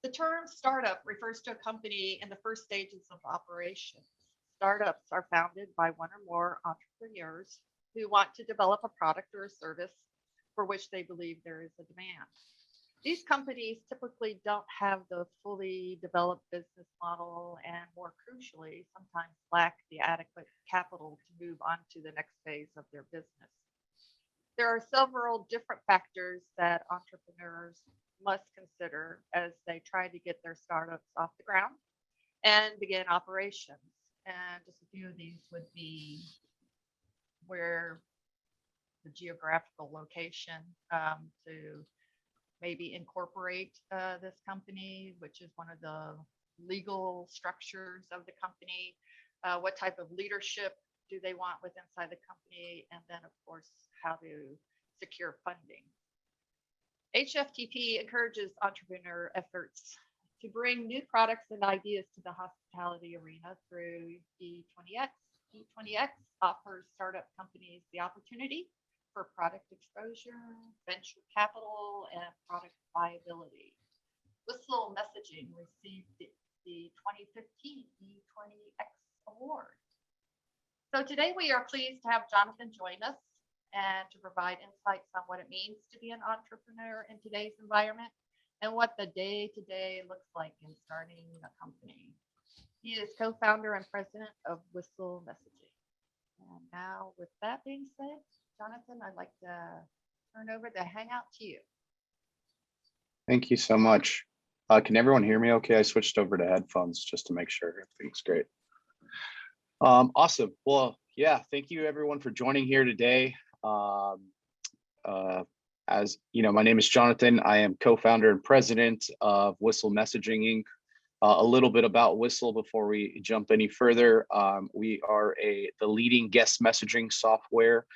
The term startup refers to a company in the first stages of operation. Startups are founded by one or more entrepreneurs who want to develop a product or a service for which they believe there is a demand. These companies typically don't have the fully developed business model and, more crucially, sometimes lack the adequate capital to move on to the next phase of their business. There are several different factors that entrepreneurs must consider as they try to get their startups off the ground and begin operations. And just a few of these would be where the geographical location to maybe incorporate this company, which is one of the legal structures of the company. What type of leadership do they want with inside the company? And then, of course, how to secure funding. HFTP encourages entrepreneur efforts to bring new products and ideas to the hospitality arena through E20X. E20X offers startup companies the opportunity for product exposure, venture capital, and product viability. Whistle Messaging received the 2015 E20X award. So today we are pleased to have Jonathan join us and to provide insights on what it means to be an entrepreneur in today's environment and what the day-to-day looks like in starting a company. He is co-founder and president of Whistle Messaging. And now, with that being said, Jonathan, I'd like to turn over the hangout to you. Thank you so much. Can everyone hear me okay? I switched over to headphones just to make sure everything's great. Awesome. Well, yeah, thank you everyone for joining here today. As you know, my name is Jonathan. I am co-founder and president of Whistle Messaging Inc. A little bit about Whistle before we jump any further. We are the leading guest messaging software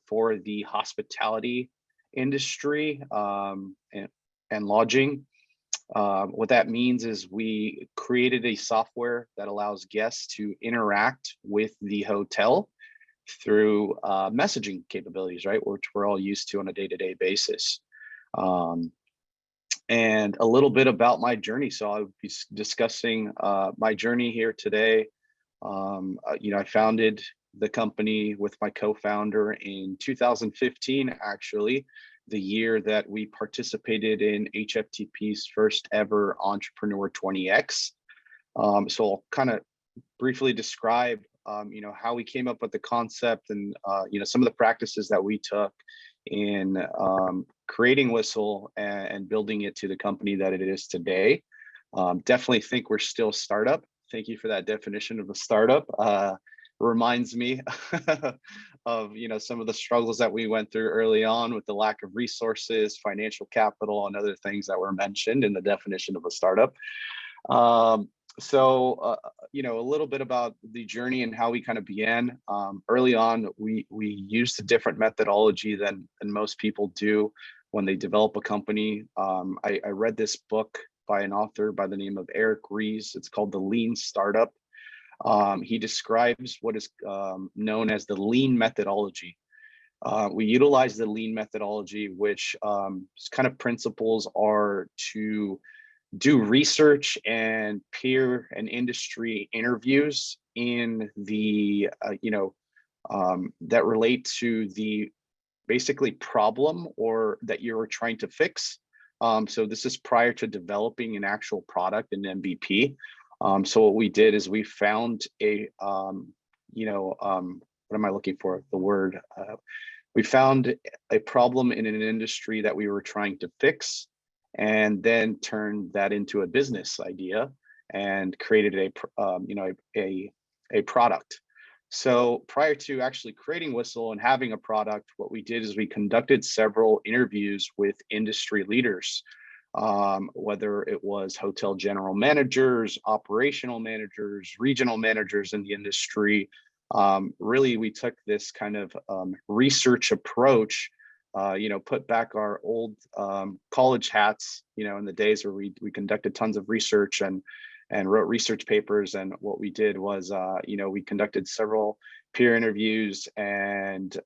for the hospitality industry and lodging. What that means is we created a software that allows guests to interact with the hotel through messaging capabilities, right, which we're all used to on a day-to-day basis. And a little bit about my journey. So I'll be discussing my journey here today. I founded the company with my co-founder in 2015, actually, the year that we participated in HFTP's first ever Entrepreneur 20X. So I'll kind of briefly describe how we came up with the concept and some of the practices that we took in creating Whistle and building it to the company that it is today. Definitely think we're still a startup. Thank you for that definition of a startup. Reminds me of some of the struggles that we went through early on with the lack of resources, financial capital, and other things that were mentioned in the definition of a startup. So a little bit about the journey and how we kind of began. Early on, we used a different methodology than most people do when they develop a company. I read this book by an author by the name of Eric Ries. It's called The Lean Startup. He describes what is known as the lean methodology. We utilize the lean methodology, which kind of principles are to do research and peer and industry interviews in the that relate to the basically problem or that you're trying to fix. So this is prior to developing an actual product, an MVP. So what we did is we found what am I looking for? The word. We found a problem in an industry that we were trying to fix, and then turned that into a business idea and created a product. So prior to actually creating Whistle and having a product, what we did is we conducted several interviews with industry leaders, whether it was hotel general managers, operational managers, regional managers in the industry. Really, we took this kind of research approach, put back our old college hats, in the days where we conducted tons of research and and wrote research papers. And what we did was, we conducted several peer interviews, and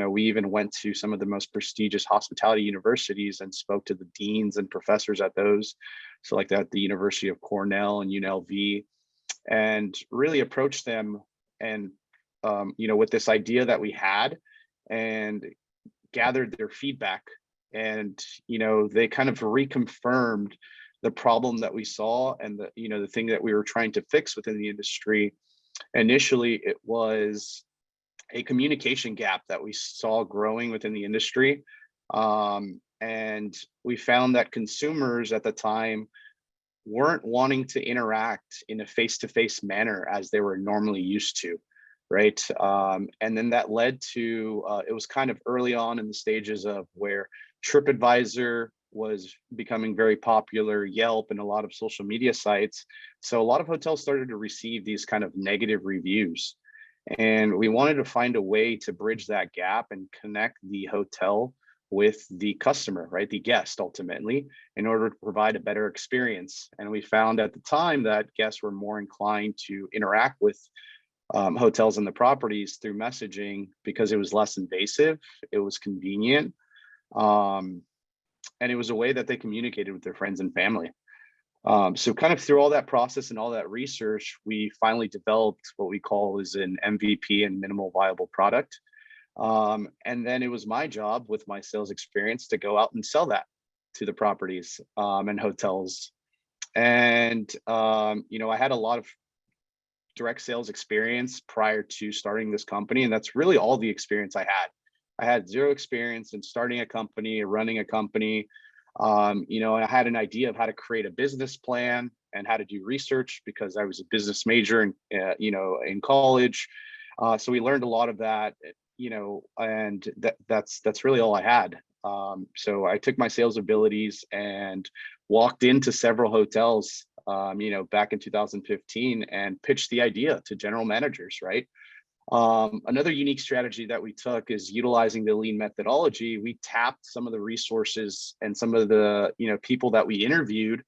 we even went to some of the most prestigious hospitality universities and spoke to the deans and professors at those. So like that, the University of Cornell and UNLV, and really approached them and with this idea that we had, and gathered their feedback. And they kind of reconfirmed the problem that we saw, and the thing that we were trying to fix within the industry. Initially, it was a communication gap that we saw growing within the industry. And we found that consumers at the time weren't wanting to interact in a face-to-face manner as they were normally used to, right? And then that led to, it was kind of early on in the stages of where TripAdvisor was becoming very popular, Yelp, and a lot of social media sites. So a lot of hotels started to receive these kind of negative reviews. And we wanted to find a way to bridge that gap and connect the hotel with the customer, right? The guest ultimately, in order to provide a better experience. And we found at the time that guests were more inclined to interact with hotels and the properties through messaging because it was less invasive, it was convenient, and it was a way that they communicated with their friends and family. So kind of through all that process and all that research, we finally developed what we call is an MVP and minimal viable product. And then it was my job with my sales experience to go out and sell that to the properties and hotels. And, I had a lot of direct sales experience prior to starting this company. And that's really all the experience I had. I had zero experience in starting a company or running a company. I had an idea of how to create a business plan and how to do research because I was a business major in college. So we learned a lot of that, and that's really all I had. So I took my sales abilities and walked into several hotels, back in 2015 and pitched the idea to general managers, right? Another unique strategy that we took is utilizing the lean methodology. We tapped some of the resources and some of the, people that we interviewed,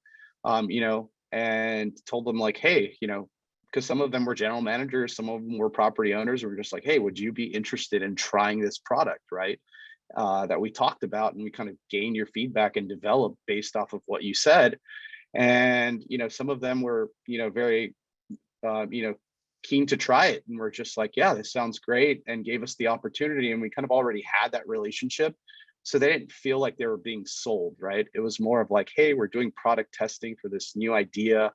and told them like, hey, because some of them were general managers, some of them were property owners. We were just like, hey, would you be interested in trying this product, right? That we talked about, and we kind of gained your feedback and developed based off of what you said. And, some of them were, very, keen to try it, and we're just like, yeah, this sounds great, and gave us the opportunity. And we kind of already had that relationship, so they didn't feel like they were being sold, right? It was more of like, hey, we're doing product testing for this new idea,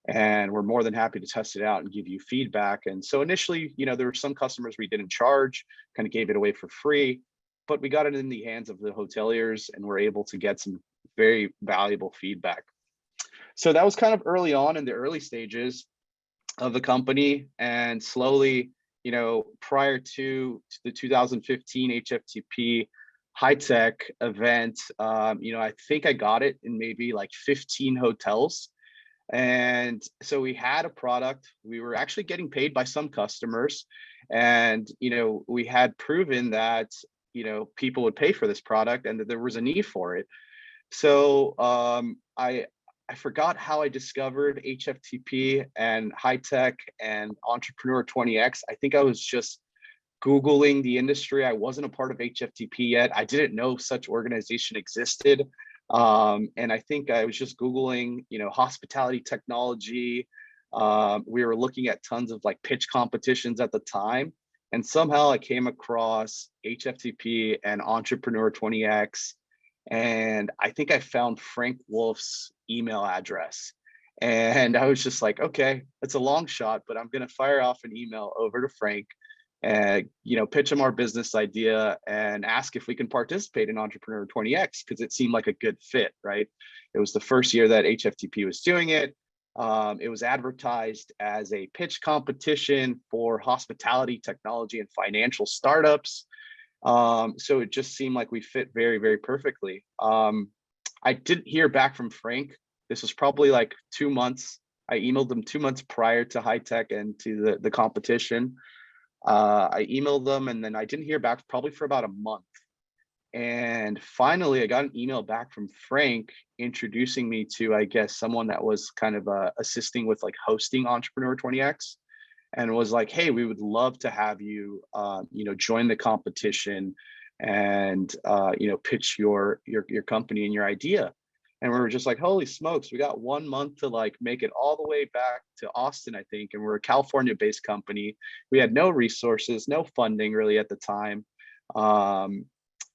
and we're more than happy to test it out and give you feedback. And so initially, there were some customers we didn't charge, kind of gave it away for free, but we got it in the hands of the hoteliers and were able to get some very valuable feedback. So that was kind of early on in the early stages of the company. And slowly, prior to the 2015 HFTP high tech event, I think I got it in maybe like 15 hotels. And so we had a product, we were actually getting paid by some customers, and, we had proven that, people would pay for this product and that there was a need for it. So I forgot how I discovered HFTP and high tech and Entrepreneur 20X. I think I was just Googling the industry. I wasn't a part of HFTP yet. I didn't know such organization existed. And I think I was just Googling, hospitality technology. We were looking at tons of like pitch competitions at the time. And somehow I came across HFTP and Entrepreneur 20X. And I think I found Frank Wolf's email address. And I was just like, okay, it's a long shot, but I'm going to fire off an email over to Frank and, pitch him our business idea and ask if we can participate in Entrepreneur 20X, because it seemed like a good fit, right? It was the first year that HFTP was doing it. It was advertised as a pitch competition for hospitality, technology, and financial startups. So it just seemed like we fit very, very perfectly. I didn't hear back from Frank. This was probably like 2 months. I emailed them 2 months prior to high tech and to the competition. I emailed them, and then I didn't hear back probably for about a month. And finally, I got an email back from Frank introducing me to, I guess, someone that was kind of assisting with like hosting Entrepreneur 20X, and was like, "Hey, we would love to have you, join the competition and pitch your company and your idea." And we were just like, "Holy smokes, we got 1 month to like make it all the way back to Austin, I think." And we're a California-based company. We had no resources, no funding really at the time. Um,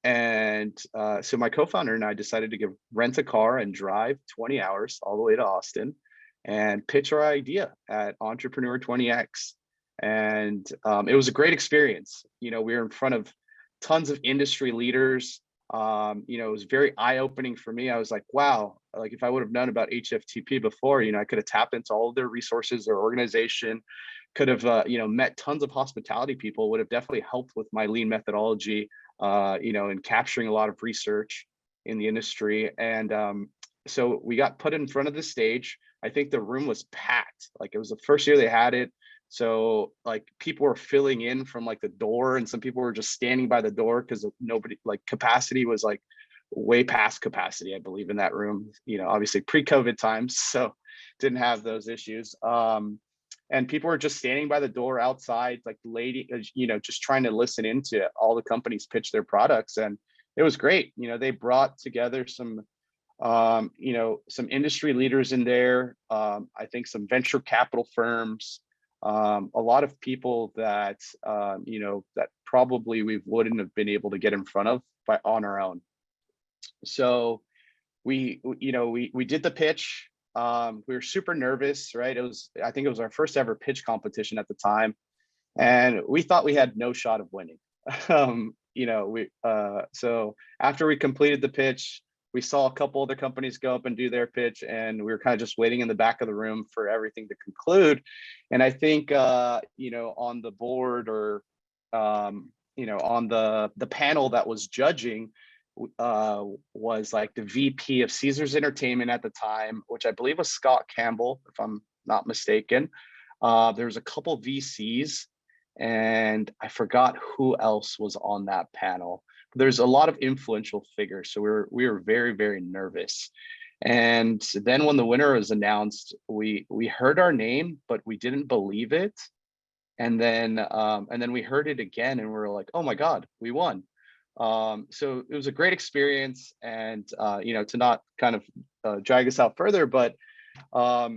so my co-founder and I decided to rent a car and drive 20 hours all the way to Austin and pitch our idea at Entrepreneur 20X. And it was a great experience. We were in front of tons of industry leaders. It was very eye-opening for me. I was like, wow, like if I would have known about HFTP before, I could have tapped into all of their resources, their organization, could have, met tons of hospitality people, would have definitely helped with my lean methodology, and capturing a lot of research in the industry. And so we got put in front of the stage. I think the room was packed. Like it was the first year they had it. So like people were filling in from like the door, and some people were just standing by the door because nobody, like capacity was like way past capacity, I believe, in that room, obviously pre-COVID times. So didn't have those issues. And people were just standing by the door outside, like just trying to listen into all the companies pitch their products. And it was great. They brought together some industry leaders in there. I think some venture capital firms, a lot of people that, that probably we wouldn't have been able to get in front of on our own. So we did the pitch. We were super nervous, right? I think it was our first ever pitch competition at the time. And we thought we had no shot of winning. So after we completed the pitch, we saw a couple other companies go up and do their pitch, and we were kind of just waiting in the back of the room for everything to conclude. And I think, on the board, or, on the panel that was judging, was like the VP of Caesars Entertainment at the time, which I believe was Scott Campbell, if I'm not mistaken. There's a couple VCs, and I forgot who else was on that panel. There's a lot of influential figures, so we were very, very nervous. And then when the winner was announced, we heard our name, but we didn't believe it. And then we heard it again, and we were like, "Oh my God, we won!" So it was a great experience, and to not kind of drag us out further, but I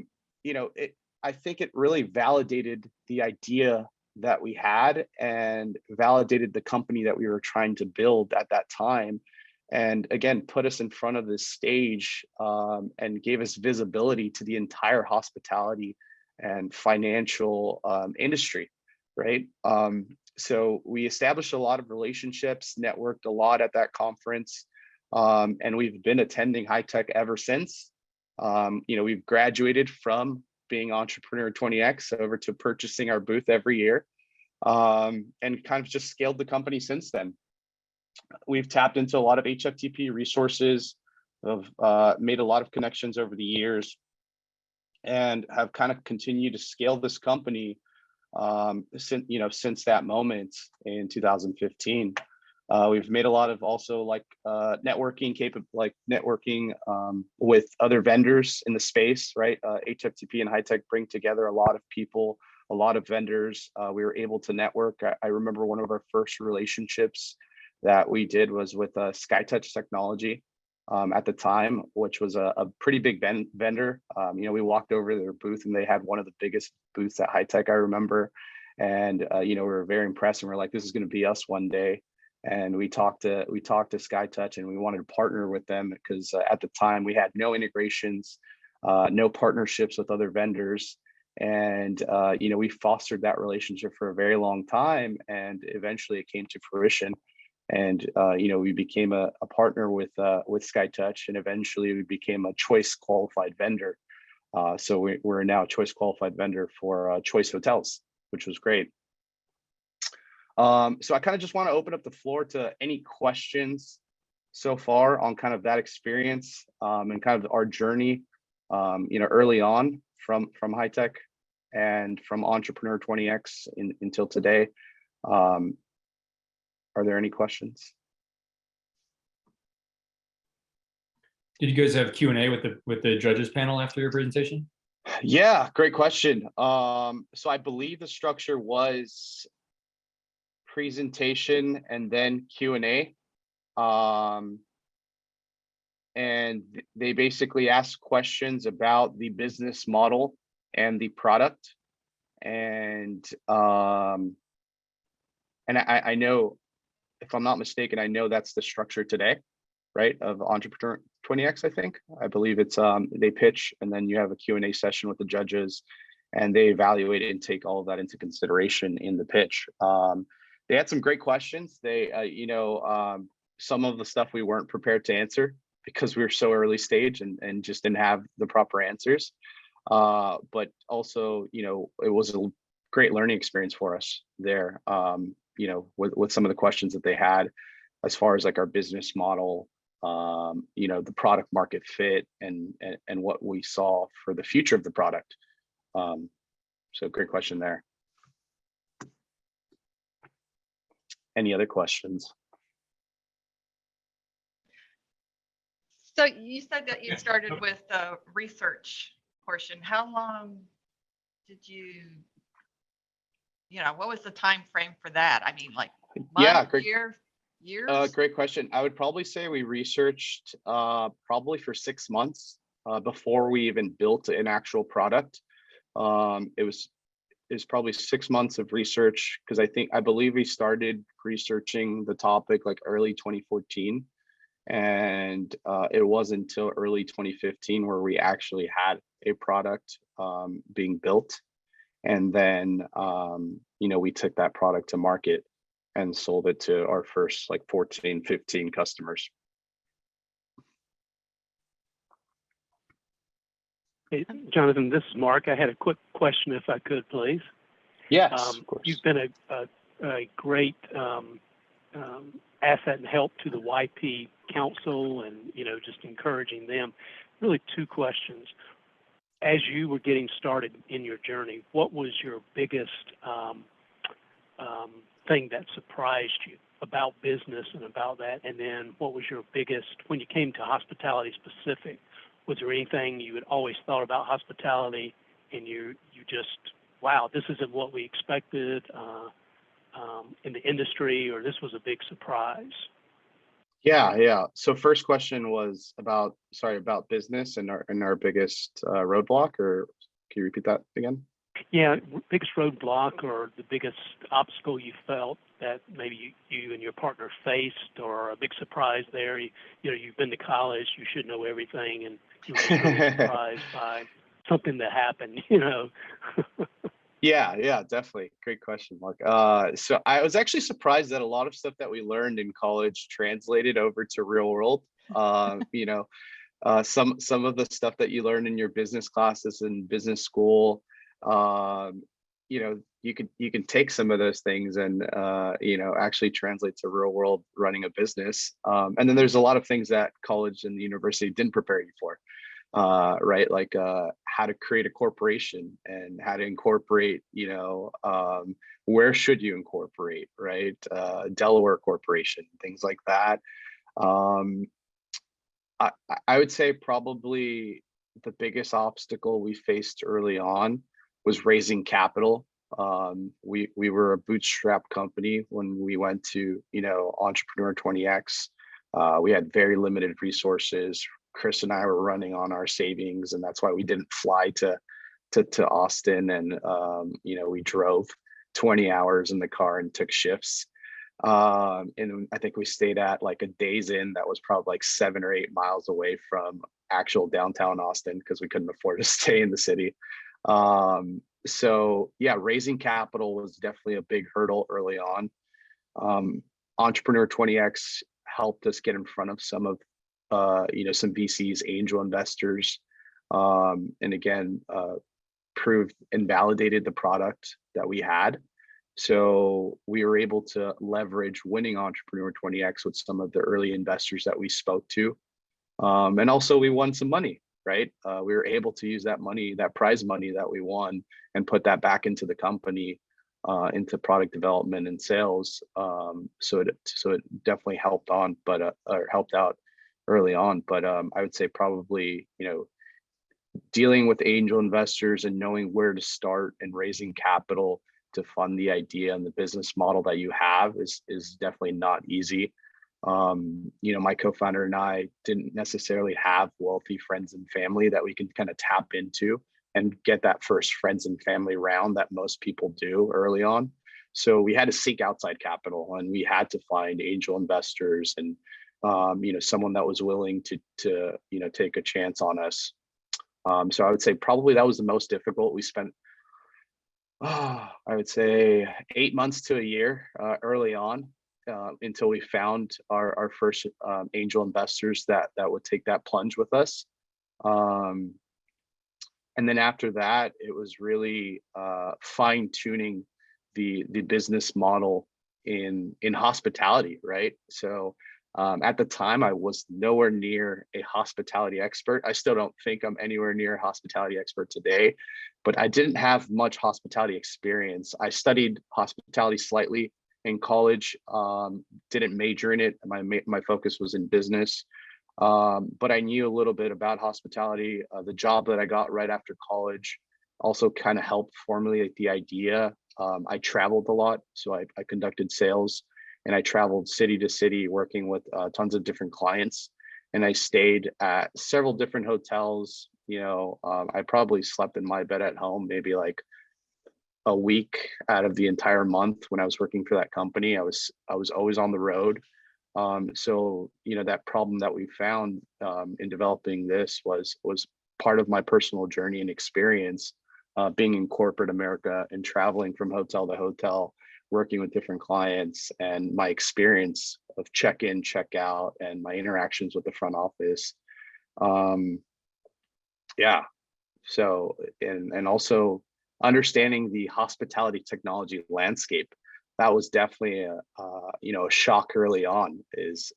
think it really validated the idea that we had, and validated the company that we were trying to build at that time, and again put us in front of this stage, and gave us visibility to the entire hospitality and financial industry, right? So we established a lot of relationships, networked a lot at that conference, and we've been attending High Tech ever since. We've graduated from being Entrepreneur 20X over to purchasing our booth every year, and kind of just scaled the company since then. We've tapped into a lot of HFTP resources, have made a lot of connections over the years, and have kind of continued to scale this company since that moment in 2015. We've made a lot of also like networking with other vendors in the space, right? HFTP and High Tech bring together a lot of people, a lot of vendors. We were able to network. I remember one of our first relationships that we did was with SkyTouch Technology at the time, which was a pretty big vendor. We walked over to their booth, and they had one of the biggest booths at High Tech, I remember. And we were very impressed, and we're like, this is going to be us one day. And we talked to SkyTouch, and we wanted to partner with them because at the time we had no integrations, no partnerships with other vendors. And we fostered that relationship for a very long time, and eventually it came to fruition. And we became a partner with SkyTouch, and eventually we became a Choice qualified vendor. So we're now a Choice qualified vendor for Choice Hotels, which was great. So I kind of just want to open up the floor to any questions so far on kind of that experience, and kind of our journey, early on from High Tech and from Entrepreneur 20X until today. Are there any questions? Did you guys have Q&A with the judges panel after your presentation? Yeah, great question. So I believe the structure was presentation and then Q&A. And they basically asked questions about the business model and the product. And I know, if I'm not mistaken, I know that's the structure today, right, of Entrepreneur 20X, I think. I believe it's they pitch and then you have a Q&A session with the judges and they evaluate it and take all of that into consideration in the pitch. They had some great questions. They, some of the stuff we weren't prepared to answer because we were so early stage and just didn't have the proper answers. But also, it was a great learning experience for us there, with some of the questions that they had as far as like our business model, the product market fit and what we saw for the future of the product. So great question there. Any other questions? So you said that you started with the research portion. How long did what was the time frame for that? I mean, like months, years? Great question. I would probably say we researched probably for 6 months before we even built an actual product. It was probably 6 months of research because I believe we started researching the topic like early 2014. And it wasn't until early 2015 where we actually had a product being built. And then, we took that product to market and sold it to our first like 14, 15 customers. Hey, Jonathan, this is Mark. I had a quick question, if I could, please. Yes, of course. You've been a great asset and help to the YP Council and, just encouraging them. Really two questions. As you were getting started in your journey, what was your biggest thing that surprised you about business and about that? And then what was your biggest, when you came to hospitality specific, was there anything you had always thought about hospitality and you just, wow, this isn't what we expected in the industry, or this was a big surprise? Yeah. So first question was about business and our biggest roadblock, or can you repeat that again? Yeah, biggest roadblock or the biggest obstacle you felt that maybe you and your partner faced, or a big surprise there. You've been to college, you should know everything, and you were just really surprised by something that happened, Yeah, definitely. Great question, Mark. So I was actually surprised that a lot of stuff that we learned in college translated over to real world. Some of the stuff that you learn in your business classes in business school, you can take some of those things and actually translate to real world running a business. And then there's a lot of things that college and the university didn't prepare you for. Right, like how to create a corporation and how to incorporate, where should you incorporate, right? Delaware corporation, things like that. I would say probably the biggest obstacle we faced early on was raising capital. We were a bootstrap company when we went to, Entrepreneur 20X. We had very limited resources. Chris and I were running on our savings, and that's why we didn't fly to Austin. And we drove 20 hours in the car and took shifts. And I think we stayed at like a Days Inn that was probably like 7 or 8 miles away from actual downtown Austin because we couldn't afford to stay in the city. So yeah, raising capital was definitely a big hurdle early on. Entrepreneur 20X helped us get in front of some of some VCs, angel investors, and again, proved and validated the product that we had. So we were able to leverage winning Entrepreneur 20X with some of the early investors that we spoke to. And also we won some money, right? We were able to use that money, that prize money that we won, and put that back into the company, into product development and sales. So it definitely helped out early on, but I would say probably, dealing with angel investors and knowing where to start and raising capital to fund the idea and the business model that you have is definitely not easy. My co-founder and I didn't necessarily have wealthy friends and family that we can kind of tap into and get that first friends and family round that most people do early on. So we had to seek outside capital, and we had to find angel investors and someone that was willing to take a chance on us. So I would say probably that was the most difficult. We spent, I would say 8 months to a year early on until we found our first angel investors that would take that plunge with us. And then after that, it was really fine tuning the business model in hospitality, right? So at the time, I was nowhere near a hospitality expert. I still don't think I'm anywhere near a hospitality expert today, but I didn't have much hospitality experience. I studied hospitality slightly in college, didn't major in it. My focus was in business, but I knew a little bit about hospitality. The job that I got right after college also kind of helped formulate the idea. I traveled a lot, so I conducted sales, and I traveled city to city working with tons of different clients. And I stayed at several different hotels. I probably slept in my bed at home maybe like a week out of the entire month when I was working for that company. I was always on the road. So that problem that we found in developing this was part of my personal journey and experience, being in corporate America and traveling from hotel to hotel, working with different clients, and my experience of check in, check out, and my interactions with the front office. Yeah. So, and also understanding the hospitality technology landscape, that was definitely a shock early on, is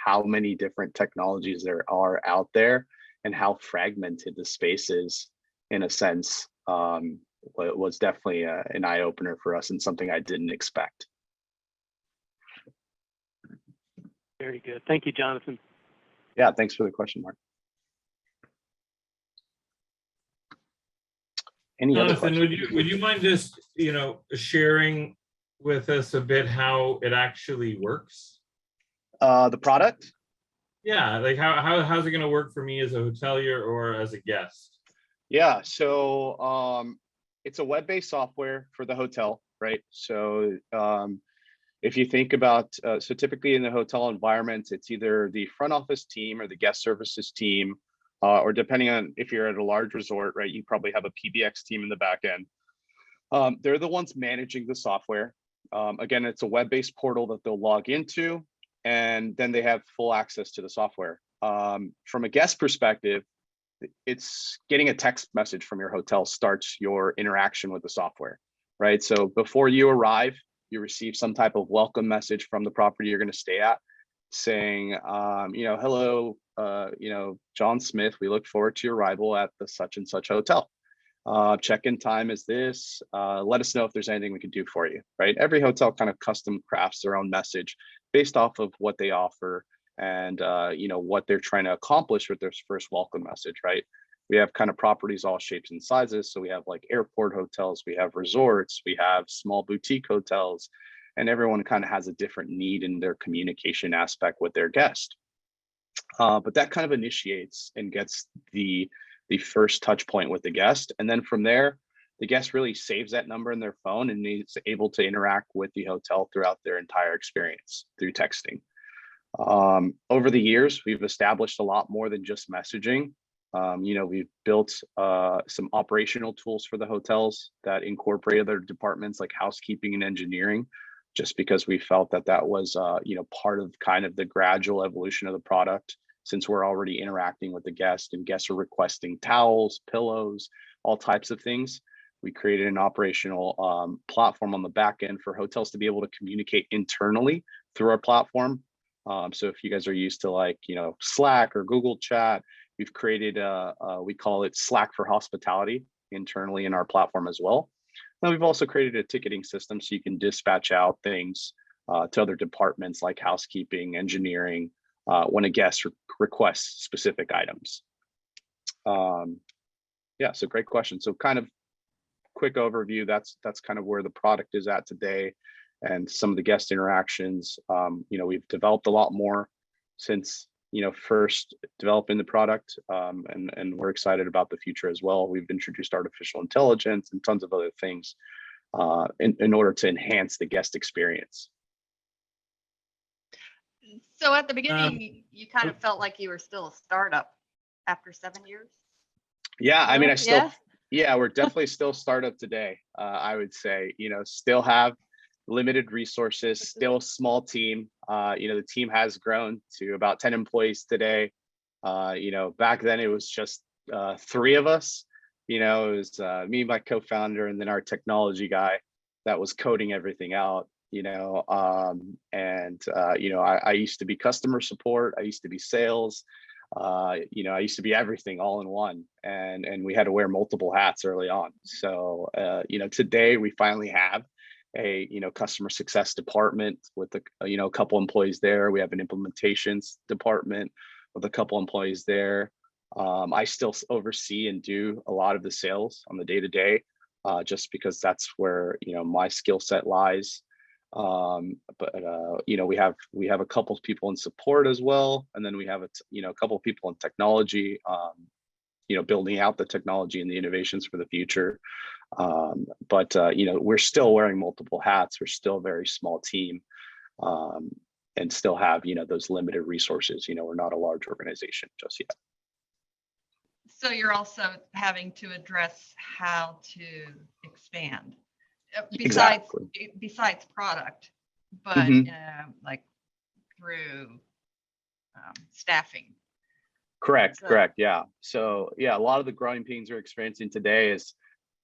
how many different technologies there are out there and how fragmented the space is in a sense. It was definitely an eye opener for us and something I didn't expect. Very good. Thank you, Jonathan. Yeah, thanks for the question, Mark. Any other Jonathan, questions? would you mind just sharing with us a bit how it actually works? The product? Yeah, like how's it going to work for me as a hotelier or as a guest? Yeah, so it's a web-based software for the hotel, right? So if you think about, so typically in the hotel environment, it's either the front office team or the guest services team, or depending on if you're at a large resort, right, you probably have a PBX team in the back end. They're the ones managing the software. Again, it's a web-based portal that they'll log into, and then they have full access to the software. From a guest perspective, it's getting a text message from your hotel starts your interaction with the software, right? So before you arrive, you receive some type of welcome message from the property you're going to stay at, saying, hello, John Smith, we look forward to your arrival at the such and such hotel. Check-in time is this. Let us know if there's anything we can do for you, right? Every hotel kind of custom crafts their own message based off of what they offer and what they're trying to accomplish with their first welcome message, right? We have kind of properties all shapes and sizes. So we have like airport hotels, we have resorts, we have small boutique hotels, and everyone kind of has a different need in their communication aspect with their guest. But that kind of initiates and gets the first touch point with the guest. And then from there, the guest really saves that number in their phone and is able to interact with the hotel throughout their entire experience through texting. Over the years, we've established a lot more than just messaging. We've built some operational tools for the hotels that incorporate other departments like housekeeping and engineering, just because we felt that was part of kind of the gradual evolution of the product, since we're already interacting with the guest and guests are requesting towels, pillows, all types of things. We created an operational platform on the back end for hotels to be able to communicate internally through our platform. So if you guys are used to Slack or Google Chat, we've created we call it Slack for Hospitality internally in our platform as well. Then we've also created a ticketing system so you can dispatch out things to other departments like housekeeping, engineering, when a guest requests specific items. Yeah, so great question. So kind of quick overview, that's kind of where the product is at today and some of the guest interactions. We've developed a lot more since first developing the product, and we're excited about the future as well. We've introduced artificial intelligence and tons of other things in order to enhance the guest experience. So at the beginning, you kind of felt like you were still a startup after 7 years. Yeah, I mean, Yeah. we're definitely still startup today. I would say, still have limited resources, still a small team. The team has grown to about 10 employees today. Back then it was just 3 of us. It was me, my co-founder, and then our technology guy that was coding everything out. I used to be customer support. I used to be sales. I used to be everything all in one, and we had to wear multiple hats early on. So, today we finally have a, customer success department with a couple employees there. We have an implementations department with a couple employees there. I still oversee and do a lot of the sales on the day-to-day, just because that's where, my skill set lies. We have a couple of people in support as well, and then we have a couple of people in technology, building out the technology and the innovations for the future. We're still wearing multiple hats. We're still a very small team, and still have those limited resources. We're not a large organization just yet. So you're also having to address how to expand besides product, but like through staffing. Correct. Yeah. So yeah, a lot of the growing pains we're experiencing today is,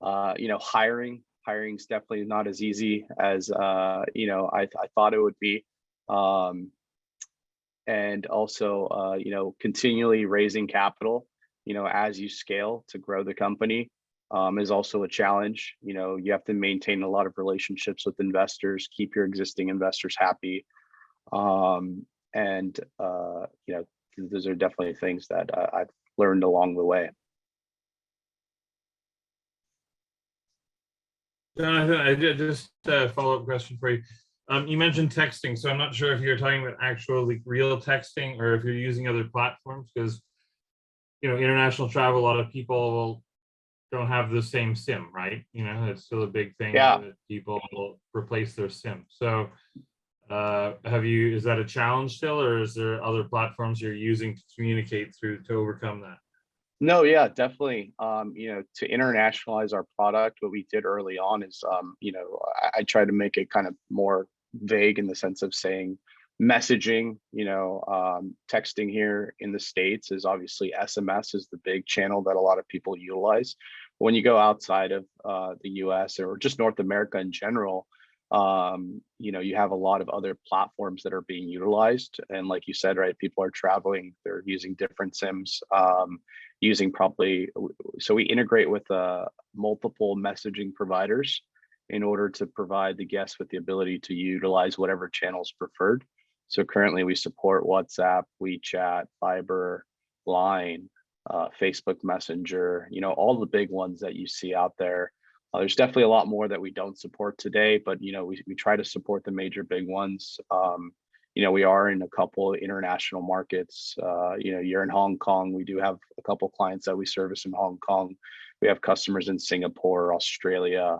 hiring. Hiring is definitely not as easy as I thought it would be, and also continually raising capital. As you scale to grow the company, is also a challenge. You have to maintain a lot of relationships with investors, keep your existing investors happy, and those are definitely things that I've learned along the way. Jonathan, I did just a follow-up question for you. You mentioned texting, so I'm not sure if you're talking about actual real texting or if you're using other platforms, because international travel, a lot of people don't have the same SIM, right? It's still a big thing that people will replace their SIM. So is that a challenge still, or is there other platforms you're using to communicate through to overcome that? No, yeah, definitely. To internationalize our product, what we did early on is, I tried to make it kind of more vague in the sense of saying messaging, texting here in the States is obviously SMS is the big channel that a lot of people utilize. When you go outside of the US or just North America in general, you have a lot of other platforms that are being utilized. And like you said, right, people are traveling, they're using different SIMs, so we integrate with multiple messaging providers in order to provide the guests with the ability to utilize whatever channels preferred. So currently we support WhatsApp, WeChat, Viber, Line, Facebook Messenger, all the big ones that you see out there. There's definitely a lot more that we don't support today, but we try to support the major big ones. We are in a couple of international markets. You're in Hong Kong. We do have a couple of clients that we service in Hong Kong. We have customers in Singapore, Australia.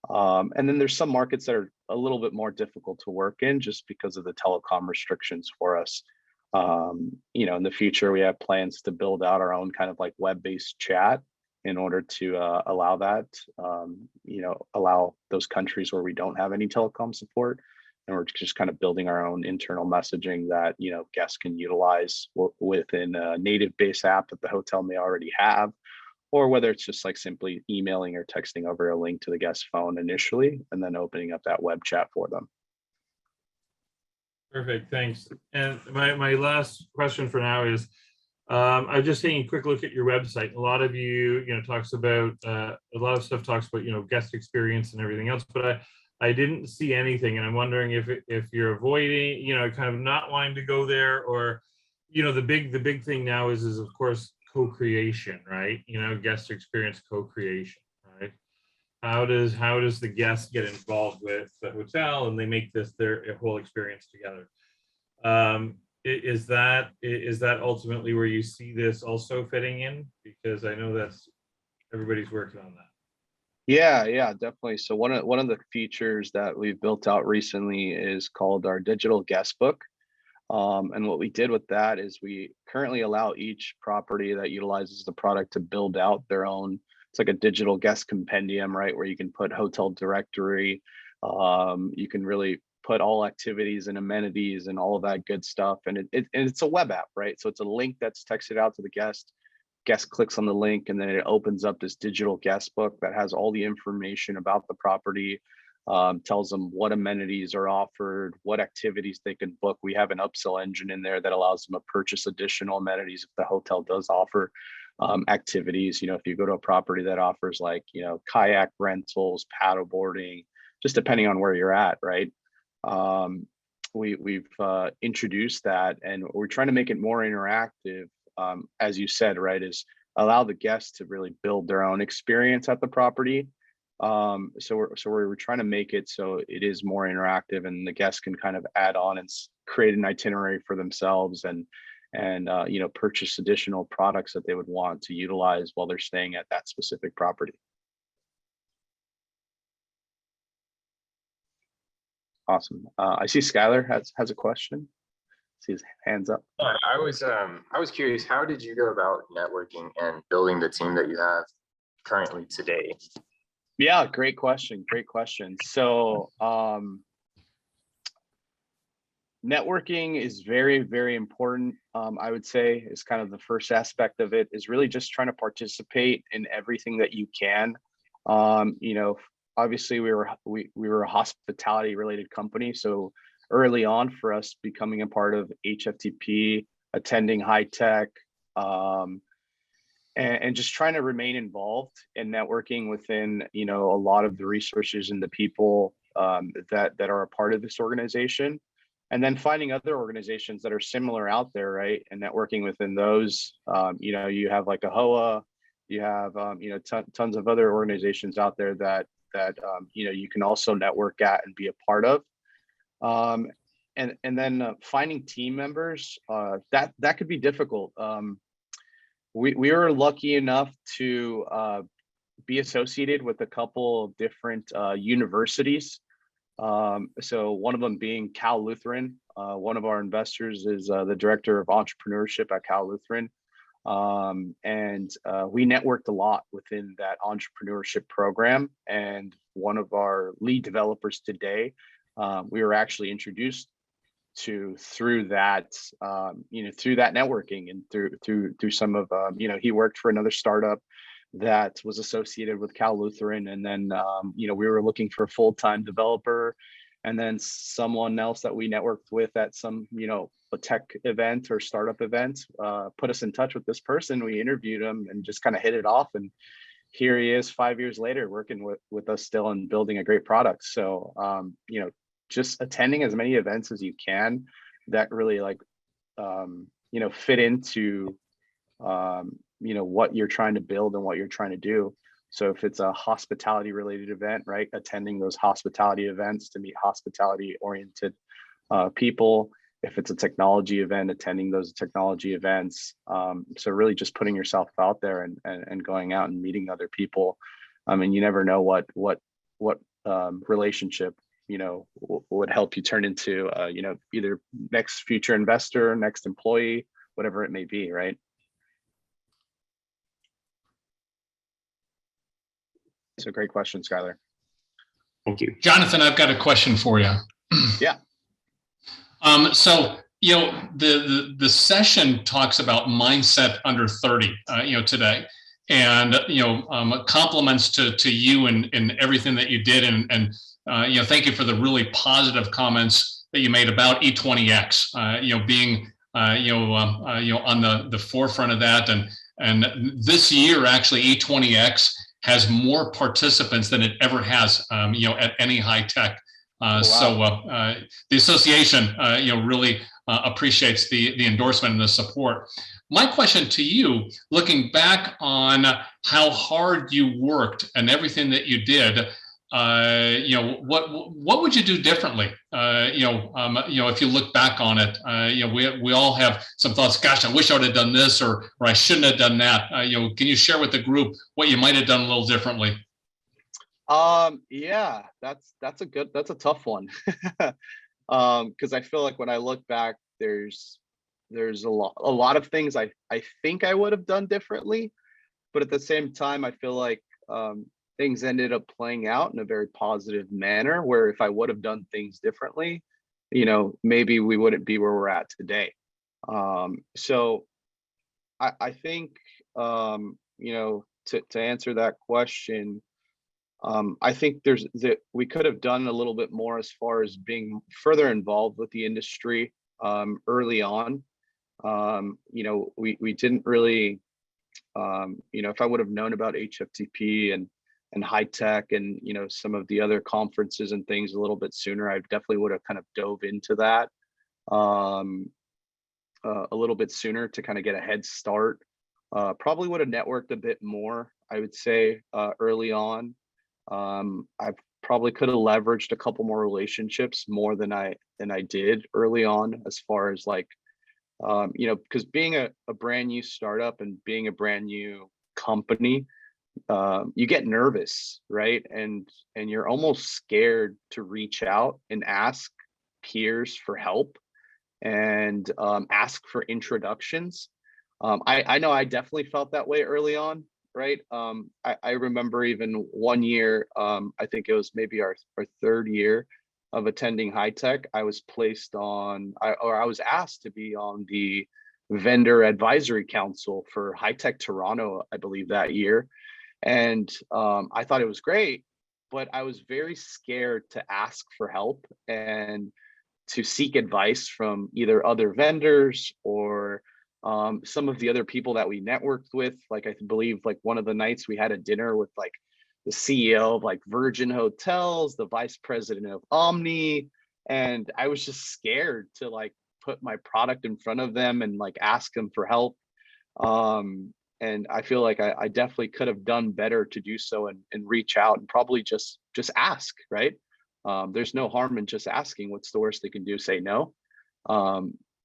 And then there's some markets that are a little bit more difficult to work in just because of the telecom restrictions for us. In the future, we have plans to build out our own kind of like web-based chat in order to allow that, allow those countries where we don't have any telecom support. And we're just kind of building our own internal messaging that, guests can utilize within a native base app that the hotel may already have, or whether it's just like simply emailing or texting over a link to the guest's phone initially, and then opening up that web chat for them. Perfect, thanks. And my last question for now is, I'm just taking a quick look at your website. A lot of talks about a lot of stuff talks about guest experience and everything else, but I didn't see anything, and I'm wondering if you're avoiding kind of not wanting to go there, or the big thing now is of course co-creation, right? Guest experience co-creation, right? How does the guest get involved with the hotel and they make this their whole experience together? Is that ultimately where you see this also fitting in? Because I know that's everybody's working on that. Yeah, definitely. So one of the features that we've built out recently is called our digital guest book. And what we did with that is we currently allow each property that utilizes the product to build out their own. It's like a digital guest compendium, right? Where you can put hotel directory. You can really put all activities and amenities and all of that good stuff. And it's a web app, right? So it's a link that's texted out to the guest. Guest clicks on the link and then it opens up this digital guest book that has all the information about the property, tells them what amenities are offered, what activities they can book. We have an upsell engine in there that allows them to purchase additional amenities if the hotel does offer activities. If you go to a property that offers like, kayak rentals, paddle boarding, just depending on where you're at, right? We've introduced that and we're trying to make it more interactive. As you said, right, is allow the guests to really build their own experience at the property. So we're trying to make it so it is more interactive and the guests can kind of add on and create an itinerary for themselves and purchase additional products that they would want to utilize while they're staying at that specific property. Awesome. I see Skylar has a question. See his hands up. I was curious, how did you go about networking and building the team that you have currently today? Yeah, great question. So networking is very, very important. I would say is kind of the first aspect of it is really just trying to participate in everything that you can. Obviously we were a hospitality related company. So early on for us becoming a part of HFTP, attending high tech, and just trying to remain involved in networking within, a lot of the resources and the people that are a part of this organization. And then finding other organizations that are similar out there, right? And networking within those, you have like a HOA, you have, tons of other organizations out there that you can also network at and be a part of. And then finding team members, that could be difficult. We were lucky enough to be associated with a couple of different universities. So one of them being Cal Lutheran. One of our investors is the director of entrepreneurship at Cal Lutheran. And we networked a lot within that entrepreneurship program. And one of our lead developers today, we were actually introduced to through that networking and through some of, he worked for another startup that was associated with Cal Lutheran. And then, we were looking for a full-time developer. And then someone else that we networked with at some, a tech event or startup event, put us in touch with this person. We interviewed him and just kind of hit it off. And here he is 5 years later, working with us still and building a great product. So, just attending as many events as you can that really fit into, what you're trying to build and what you're trying to do. So if it's a hospitality related event, right, attending those hospitality events to meet hospitality oriented people. If it's a technology event, attending those technology events. So really just putting yourself out there and going out and meeting other people. And you never know what relationship, would help you turn into, either next future investor, next employee, whatever it may be, right? So great question, Skylar. Thank you. Jonathan, I've got a question for you. Yeah. So, the session talks about mindset under 30, today, and, compliments to you and everything that you did. And thank you for the really positive comments that you made about E20X, being, on the forefront of that. And this year, actually, E20X has more participants than it ever has, at any high tech. Wow. So the association, really appreciates the endorsement and the support. My question to you, looking back on how hard you worked and everything that you did, what would you do differently? If you look back on it, we all have some thoughts. Gosh, I wish I would have done this, or I shouldn't have done that. Can you share with the group what you might have done a little differently? Yeah, that's a tough one. Because I feel like when I look back, there's a lot of things I think I would have done differently, but at the same time, I feel like things ended up playing out in a very positive manner, where if I would have done things differently, maybe we wouldn't be where we're at today. So I think, to answer that question, I think we could have done a little bit more as far as being further involved with the industry early on. We didn't really, if I would have known about HFTP and high tech and some of the other conferences and things a little bit sooner, I definitely would have kind of dove into that a little bit sooner to kind of get a head start. Probably would have networked a bit more, I would say, early on. I probably could have leveraged a couple more relationships more than I did early on, as far as like, because being a brand new startup and being a brand new company, you get nervous, right? And you're almost scared to reach out and ask peers for help and ask for introductions. I know I definitely felt that way early on, right? I remember even one year, I think it was maybe our third year of attending high tech, I was placed on, I was asked to be on the vendor advisory council for high tech Toronto, I believe, that year. And I thought it was great, but I was very scared to ask for help and to seek advice from either other vendors or some of the other people that we networked with. Like, I believe like one of the nights we had a dinner with like the CEO of like Virgin Hotels, the vice president of Omni, and I was just scared to like put my product in front of them and like ask them for help. And I feel like I definitely could have done better to do so and reach out and probably just ask, right? There's no harm in just asking. What's the worst they can do? Say no.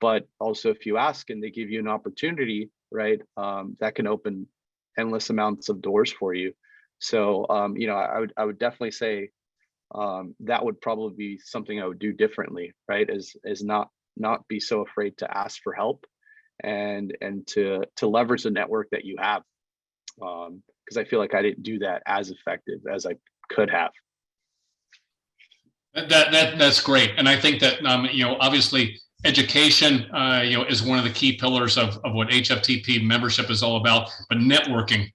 But also, if you ask and they give you an opportunity, right, that can open endless amounts of doors for you. So, I would definitely say that would probably be something I would do differently, right? Is not be so afraid to ask for help and to leverage the network that you have, because I feel like I didn't do that as effective as I could have. That's great, and I think that obviously education is one of the key pillars of what HFTP membership is all about. But networking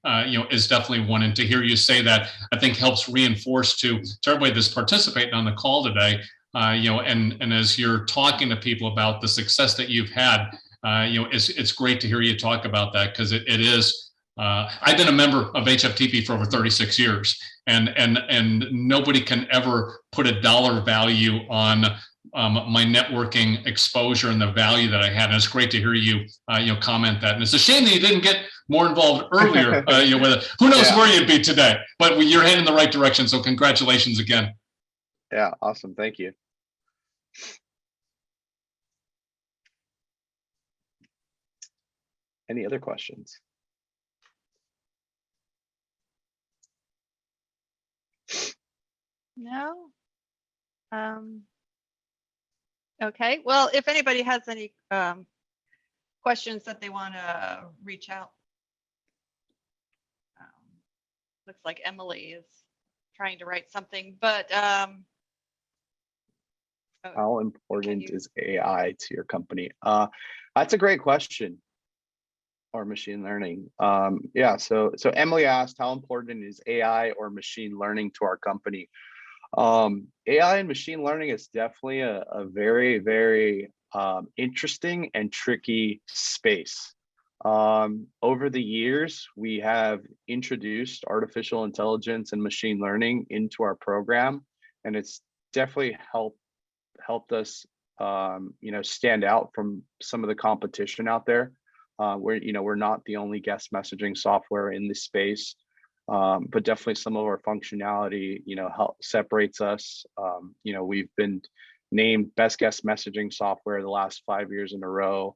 is definitely one, and to hear you say that, I think helps reinforce to everybody that's participating on the call today. And as you're talking to people about the success that you've had, it's great to hear you talk about that, because it is. I've been a member of HFTP for over 36 years, and nobody can ever put a dollar value on my networking exposure and the value that I had. And it's great to hear you comment that. And it's a shame that you didn't get more involved earlier. With it. Who knows where you'd be today? But you're heading in the right direction. So congratulations again. Yeah, awesome. Thank you. Any other questions? No. Okay, well, if anybody has any questions that they want to reach out. Looks like Emily is trying to write something, but how important is AI to your company? That's a great question. Or machine learning. Yeah, so Emily asked, how important is AI or machine learning to our company? AI and machine learning is definitely a very, very interesting and tricky space. Over the years, we have introduced artificial intelligence and machine learning into our program, and it's definitely helped us stand out from some of the competition out there. We're not the only guest messaging software in this space, but definitely some of our functionality, separates us. We've been named best guest messaging software the last 5 years in a row,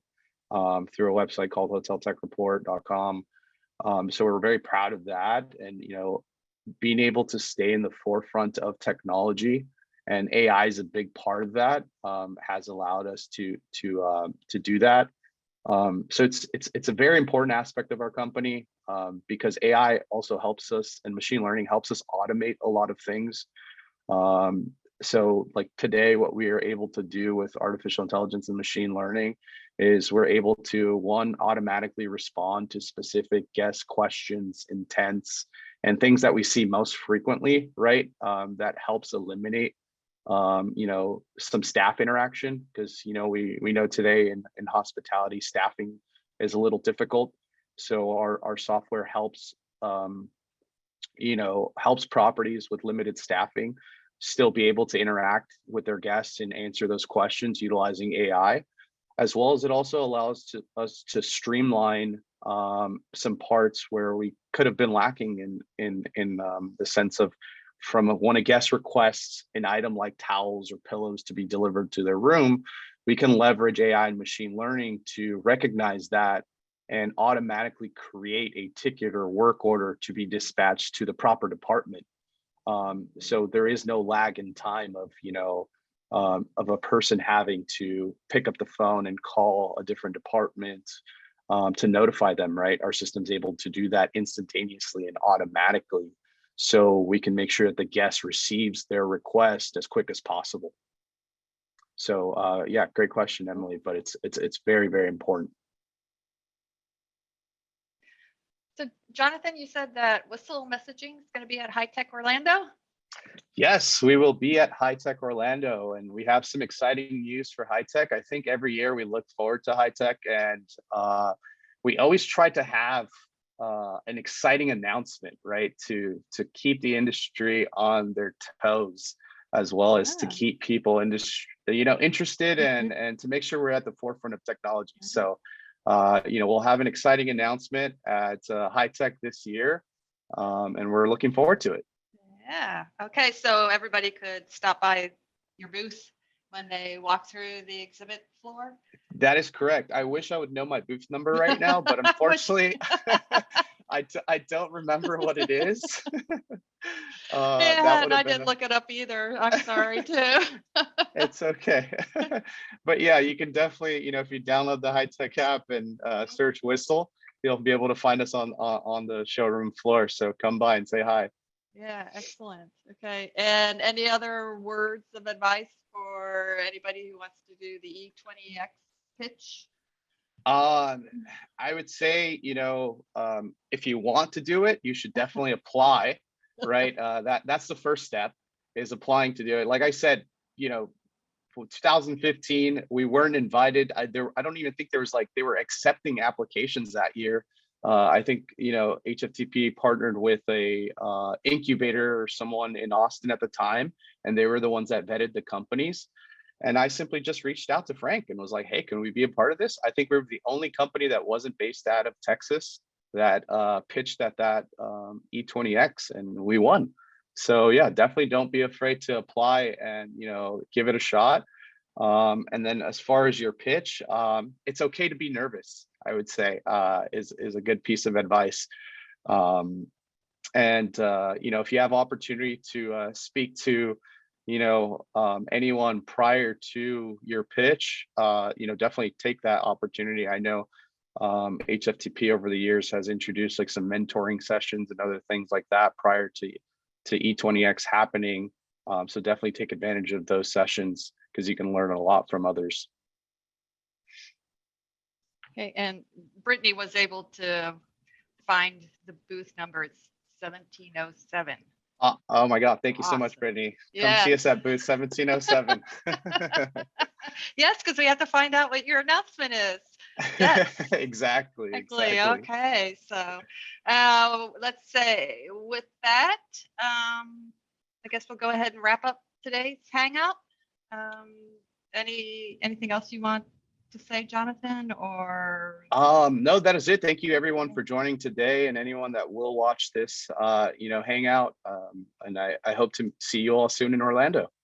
through a website called hoteltechreport.com. So we're very proud of that, and being able to stay in the forefront of technology, and AI is a big part of that, has allowed us to do that. So it's a very important aspect of our company, because AI also helps us, and machine learning helps us automate a lot of things. So like today, what we are able to do with artificial intelligence and machine learning is we're able to, one, automatically respond to specific guest questions, intents, and things that we see most frequently, right? That helps eliminate some staff interaction, because we know today in hospitality, staffing is a little difficult. So our software helps helps properties with limited staffing still be able to interact with their guests and answer those questions utilizing AI, as well as it also allows us to streamline some parts where we could have been lacking in the sense of, when a guest requests an item like towels or pillows to be delivered to their room, we can leverage AI and machine learning to recognize that and automatically create a ticket or work order to be dispatched to the proper department. So there is no lag in time of a person having to pick up the phone and call a different department to notify them, right? Our system's able to do that instantaneously and automatically, so we can make sure that the guest receives their request as quick as possible. So yeah, great question, Emily, but it's very, very important. So Jonathan, you said that Whistle Messaging is going to be at High Tech Orlando? Yes, we will be at High Tech Orlando, and we have some exciting news for High Tech. I think every year we look forward to High Tech, and we always try to have an exciting announcement, right? To keep the industry on their toes, as well as to keep people interested and to make sure we're at the forefront of technology. So, we'll have an exciting announcement at High Tech this year, and we're looking forward to it. Yeah. Okay. So everybody could stop by your booth when they walk through the exhibit floor? That is correct. I wish I would know my booth number right now, but unfortunately, I don't remember what it is. Yeah, and I didn't look it up either. I'm sorry too. It's okay. But yeah, you can definitely, if you download the High Tech app and search Whistle, you'll be able to find us on the showroom floor. So come by and say hi. Yeah, excellent. Okay. And any other words of advice for anybody who wants to do the E20X pitch? I would say, if you want to do it, you should definitely apply, right? That's the first step, is applying to do it. Like I said, for 2015, we weren't invited. I don't even think they were accepting applications that year. I think, HFTP partnered with a incubator or someone in Austin at the time, and they were the ones that vetted the companies. And I simply just reached out to Frank and was like, hey, can we be a part of this? I think we're the only company that wasn't based out of Texas that pitched at that E20X, and we won. So yeah, definitely don't be afraid to apply and, give it a shot. And then as far as your pitch, it's okay to be nervous, I would say, is a good piece of advice. And if you have opportunity to speak to anyone prior to your pitch, definitely take that opportunity. I know HFTP over the years has introduced like some mentoring sessions and other things like that prior to E20X happening. So definitely take advantage of those sessions, because you can learn a lot from others. Okay, and Brittany was able to find the booth number. It's 1707. Oh my God. Thank you so much, Awesome. Brittany. Yeah. Come see us at booth 1707. Yes, because we have to find out what your announcement is. Yes. Exactly. Okay, so let's say with that, I guess we'll go ahead and wrap up today's hangout. anything else you want to say, Jonathan, or? No, that is it. Thank you everyone for joining today, and anyone that will watch this, hangout. And I hope to see you all soon in Orlando.